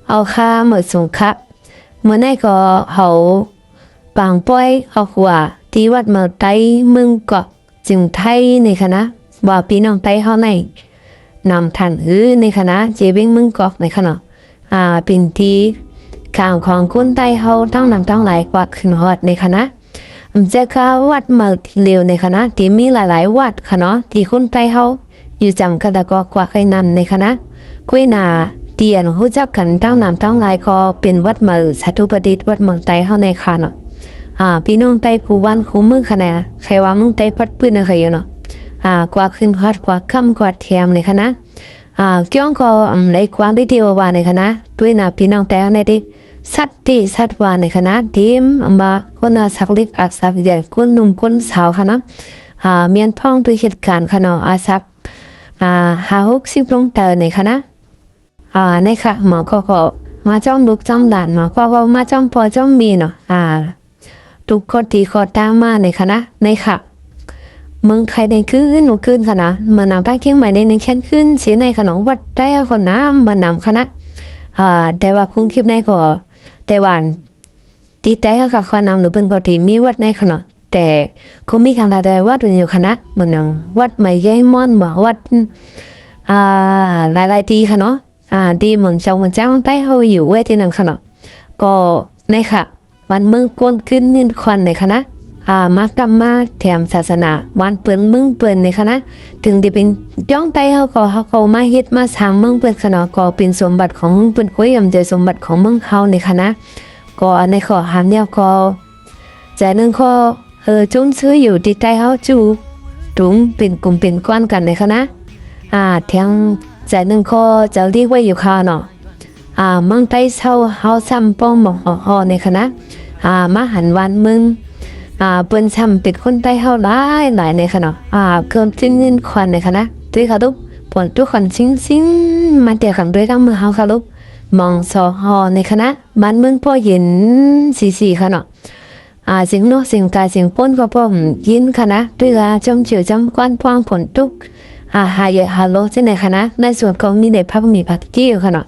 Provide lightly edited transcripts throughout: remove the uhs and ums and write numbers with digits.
เอาค่าเหมือนสงครับเมื่อไหร่ก็เขาปางป้อยเอาหัวที่วัดเมืองไต้เมืองเกาะจึงไทยในคณะว่าพี่น้องไต้เขาในนำทันในคณะเจเบงเมืองเกาะในคณะเป็นที่ข่าวของคนไต้เขาต้องนำต้องหลายกว่าขึ้นฮอดในคณะจะข่าววัดเมืองเลียวในคณะที่มีหลายๆวัดค่ะเนาะที่คนไต้เขาอยู่จำกันตะก็กว่าใครนำในคณะคุยนาเตียนหูจักกันต้องนำต้องหลายก็เป็นวัดเมืองสัตุปดิษฐ์วัดเมืองไต้เขาในค่ะเนาะพี่น้องไต้ผู้วันคู่มือคะแนนใครว่ามึงไต้พัดปืนอะไรอยู่เนาะกว่าขึ้นฮอดกว่าค่ำกว่าเทียมในคณะเกี่ยงก็ในความที่เดียวว่าในคณะด้วยนะพี่น้องแต่ในที่สัตที่สัตว่าในคณะทีมมาคนสักเล็กอาศักใหญ่คนหนุ่มคนสาวคณะเมียนพ้องด้วยเหตุการณ์คณะอาศัก50 ลงเตอในคณะในค่ะหมอก็มาจ้องลูกจ้องหลานหมอก็มาจ้องพอจ้องมีเนาะทุกคนที่ขอตามมาในคณะในค่ะเมืองไทยในคืนหนูคืนค่ะนะมานำไปเคียงใหม่ในแค่คืนเสียในขนมวัดได้คนน้ำมานำคณะแต่ว่าคุ้งคลิปในก็แต่ว่าตีแต่กับคนนำหรือเป็นปกติมีวัดในขนมแต่คงมีคำถามแต่วัดเป็นอยู่คณะเหมือนวัดใหม่ใหญ่ม่อนบอกวัดหลายๆทีค่ะเนาะดีเหมือนเจ้าใต้เขาอยู่เวทีนั่นค่ะเนาะก็ในค่ะวันเมืองกวนขึ้นนินควันในคณะมากรรมมาแถมศาสนาวันเปิดมึงเปิดในคณะถึงจะเป็นย่องไตเขามาเฮ็ดมาสร้างมึงเปิดคณะก็เป็นสมบัติของมึงเปิดคุยยำใจสมบัติของมึงเขาในคณะก็ในข้อหามเนี่ยก็ใจนึงข้อจุ้งซื้ออยู่ที่ใจเขาจูถุงเป็นกลุ่มเป็นก้อนกันในคณะแทงใจนึงข้อจะเรียกไว้อยู่ค่ะเนาะมึงไตเศร้าเขาซ้ำป้องหมอกหอในคณะมาหันวันมึงเปิ้นซ้ำเป็นคนใต้เฮาหลายในคณะเกินสิ้นนินควันในคณะด้วยค่ะลูกผลทุกคนซิงมาเตียขังด้วยกันมือเฮาค่ะลูกมองสอฮอในคณะบ้านเมืองพ่อเห็นสีค่ะเนาะเสียงนกเสียงกาเสียงป้นก็พ่อยินค่ะนะด้วยกันจำเฉียวจำกวนพวงผลทุกหายฮาโลที่ในคณะในส่วนของมีในภาพมีผักที่อยู่ค่ะเนาะ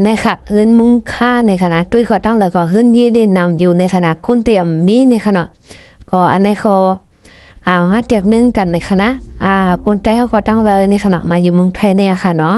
ในค่ะเฮือนมุงค่าในคณะด้วยก็ตั้งแล้วก็เฮือนยี่ได้นำอยู่ในคณะคุณเตรียมมีในคณะก็อันนี้ก็มาเทียบนึ่งกันในคณะคนไทยเขาก็ตั้งเลยในคณะมาอยู่เมืองไทยเนี่ยค่ะเนาะ